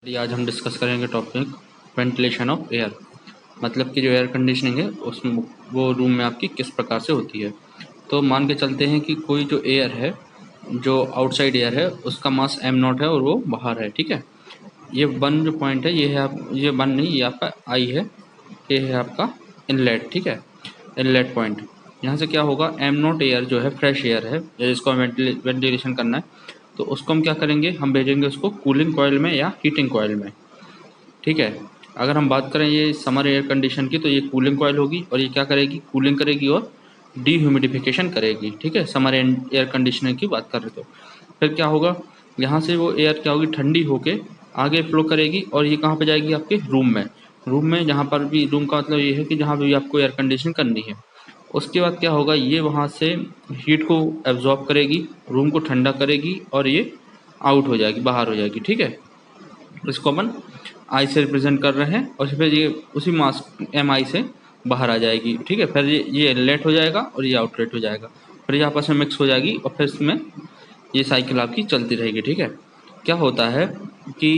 आज हम डिस्कस करेंगे टॉपिक वेंटिलेशन ऑफ एयर। मतलब कि जो एयर कंडीशनिंग है उसमें वो रूम में आपकी किस प्रकार से होती है। तो मान के चलते हैं कि कोई जो एयर है, जो आउटसाइड एयर है, उसका मास m0 है और वो बाहर है। ठीक है, ये वन जो पॉइंट है ये है ये वन नहीं, ये आपका आई है, ये है आपका इनलेट। ठीक है, इनलेट पॉइंट। यहाँ से क्या होगा, m0 एयर जो है फ्रेश एयर है, जिसको वेंटिलेशन करना है, तो उसको हम क्या करेंगे, हम भेजेंगे उसको कूलिंग कॉइल में या हीटिंग कॉइल में। ठीक है, अगर हम बात करें ये समर एयर कंडीशन की, तो ये कूलिंग कॉइल होगी और ये क्या करेगी, कूलिंग करेगी और डीह्यूमिडिफिकेशन करेगी। ठीक है, समर एयर कंडीशनर की बात कर रहे तो फिर क्या होगा, यहाँ से वो एयर क्या होगी, ठंडी होके आगे फ्लो करेगी और ये कहाँ पे जाएगी, आपके रूम में। रूम में जहाँ पर भी, रूम का मतलब ये है कि जहाँ भी आपको एयर कंडीशन करनी है। उसके बाद क्या होगा, ये वहाँ से हीट को एब्जॉर्ब करेगी, रूम को ठंडा करेगी और ये आउट हो जाएगी, बाहर हो जाएगी। ठीक है, इसको अपन आई से रिप्रेजेंट कर रहे हैं और फिर ये उसी मास एम आई से बाहर आ जाएगी। ठीक है, फिर ये इनलेट हो जाएगा और ये आउटलेट हो जाएगा, फिर ये आपस में मिक्स हो जाएगी और फिर इसमें ये साइकिल आपकी चलती रहेगी। ठीक है, क्या होता है कि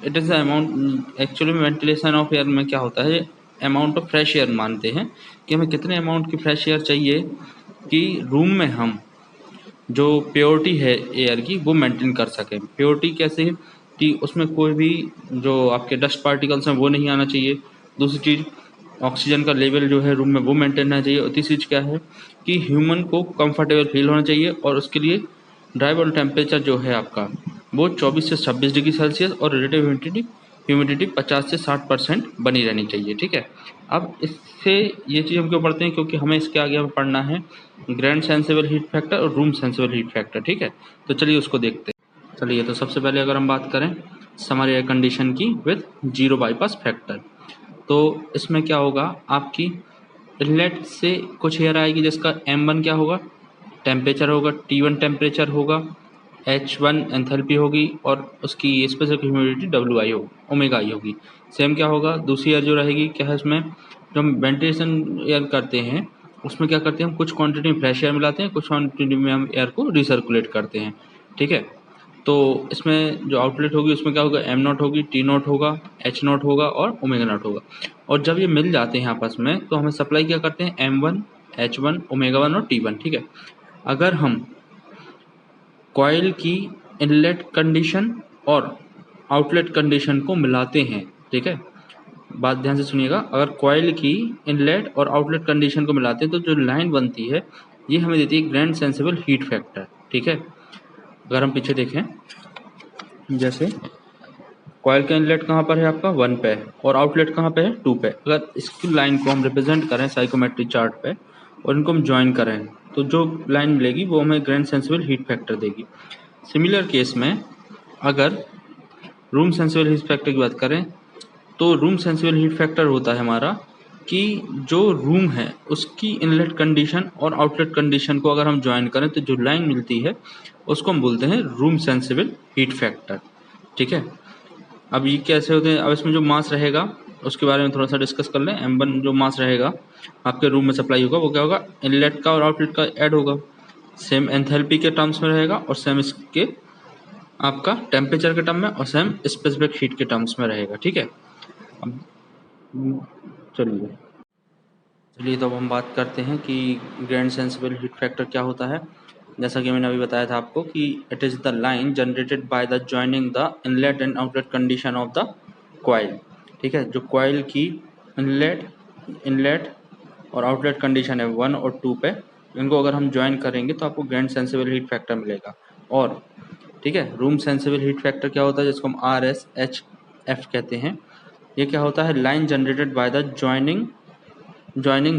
it is the amount, actually में वेंटिलेशन ऑफ एयर में क्या होता है, अमाउंट ऑफ फ्रेश एयर मानते हैं कि हमें कितने अमाउंट की फ्रेश एयर चाहिए कि रूम में हम जो प्योरिटी है एयर की वो मेंटेन कर सकें। प्योरिटी कैसे है कि उसमें कोई भी जो आपके डस्ट पार्टिकल्स हैं वो नहीं आना चाहिए। दूसरी चीज़, ऑक्सीजन का लेवल जो है रूम में वो मेंटेन रहना चाहिए। और तीसरी चीज़ क्या है कि ह्यूमन को कंफर्टेबल फील होना चाहिए और उसके लिए ड्राइव टेम्परेचर जो है आपका वो 24 से 26 डिग्री सेल्सियस और रिलेटिव ह्यूमिडिटी 50 से 60% बनी रहनी चाहिए। ठीक है, अब इससे ये चीज़ हम क्यों पढ़ते हैं, क्योंकि हमें इसके आगे हमें पढ़ना है ग्रैंड सेंसिबल हीट फैक्टर और रूम सेंसिबल हीट फैक्टर। ठीक है, तो चलिए उसको देखते हैं। चलिए, तो सबसे पहले अगर हम बात करें समर एयर कंडीशन की विद जीरो बाईपास फैक्टर, तो इसमें क्या होगा, आपकी इनलेट से कुछ एयर आएगी जिसका m1 क्या होगा, टेम्परेचर होगा, T1 टेम्परेचर होगा, H1 एंथैल्पी होगी और उसकी स्पेसिफिक ह्यूमिडिटी WI होगी, ओमेगा आई होगी। सेम क्या होगा, दूसरी एयर जो रहेगी, क्या है इसमें, जो हम वेंटिलेशन एयर करते हैं उसमें क्या करते हैं, हम कुछ क्वांटिटी में फ्रेश एयर मिलाते हैं, कुछ क्वांटिटी में हम एयर को रिसर्कुलेट करते हैं। ठीक है, तो इसमें जो आउटलेट होगी उसमें क्या होगा, m0 होगी, T0 होगा, H0 होगा और ओमेगा नॉट होगा। और जब ये मिल जाते हैं आपस में तो हमें सप्लाई क्या करते हैं, m1, H1, ओमेगा 1 और T1। ठीक है, अगर हम कॉइल की इनलेट कंडीशन और आउटलेट कंडीशन को मिलाते हैं, ठीक है, बात ध्यान से सुनिएगा, अगर कॉइल की इनलेट और आउटलेट कंडीशन को मिलाते हैं तो जो लाइन बनती है ये हमें देती है ग्रैंड सेंसिबल हीट फैक्टर। ठीक है, अगर हम पीछे देखें, जैसे कॉइल का इनलेट कहाँ पर है आपका 1 पे और आउटलेट कहाँ पे है 2 पे। अगर इसकी लाइन को हम रिप्रेजेंट करें साइकोमेट्रिक चार्ट पे और इनको हम ज्वाइन करें तो जो लाइन मिलेगी वो हमें ग्रैंड सेंसिबल हीट फैक्टर देगी। सिमिलर केस में अगर रूम सेंसिबल हीट फैक्टर की बात करें तो रूम सेंसिबल हीट फैक्टर होता है हमारा कि जो रूम है उसकी इनलेट कंडीशन और आउटलेट कंडीशन को अगर हम ज्वाइन करें तो जो लाइन मिलती है उसको हम बोलते हैं रूम सेंसिबल हीट फैक्टर। ठीक है, अब ये कैसे होते हैं, अब इसमें जो मास रहेगा उसके बारे में थोड़ा सा डिस्कस कर लें। m1 जो मास रहेगा आपके रूम में सप्लाई होगा वो क्या होगा, इनलेट का और आउटलेट का ऐड होगा, सेम एंथैल्पी के टर्म्स में रहेगा और सेम इसके आपका टेम्परेचर के टर्म में और सेम स्पेसिफिक हीट के टर्म्स में रहेगा। ठीक है, अब चलिए चलिए तो अब हम बात करते हैं कि ग्रैंड सेंसिबल हीट फैक्टर क्या होता है। जैसा कि मैंने अभी बताया था आपको कि it is the line generated by the joining the inlet and outlet condition of the coil. ठीक है, जो कॉइल की इनलेट और आउटलेट कंडीशन है 1 और 2 पे, इनको अगर हम ज्वाइन करेंगे तो आपको ग्रैंड सेंसिबल हीट फैक्टर मिलेगा। और ठीक है, रूम सेंसिबल हीट फैक्टर क्या होता है, जिसको हम RSHF कहते हैं। ये क्या होता है, line generated by the joining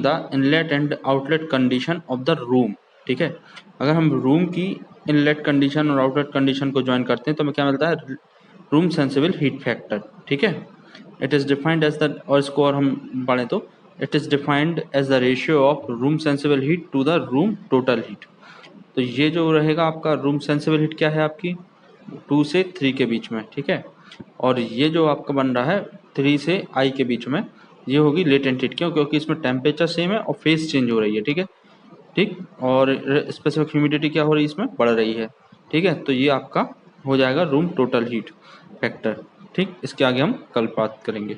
the inlet and outlet condition of the room. ठीक है, अगर हम रूम की इनलेट कंडीशन और आउटलेट कंडीशन को ज्वाइन करते हैं तो हमें क्या मिलता है, रूम सेंसिबल हीट फैक्टर। ठीक है, it is defined as the, और इसको और हम पढ़ें तो it is defined as the ratio of room sensible heat to the room total heat. तो ये जो रहेगा आपका रूम सेंसिबल हीट क्या है आपकी 2 से 3 के बीच में। ठीक है, और ये जो आपका बन रहा है 3 से I के बीच में, ये होगी लेटेंट हीट। क्यों, क्योंकि इसमें टेम्परेचर सेम है और फेज चेंज हो रही है। ठीक है, ठीक, और स्पेसिफिक ह्यूमिडिटी क्या हो रही है, इसमें बढ़ रही है। ठीक है, तो ये आपका हो जाएगा रूम टोटल हीट फैक्टर। ठीक, इसके आगे हम कल बात करेंगे।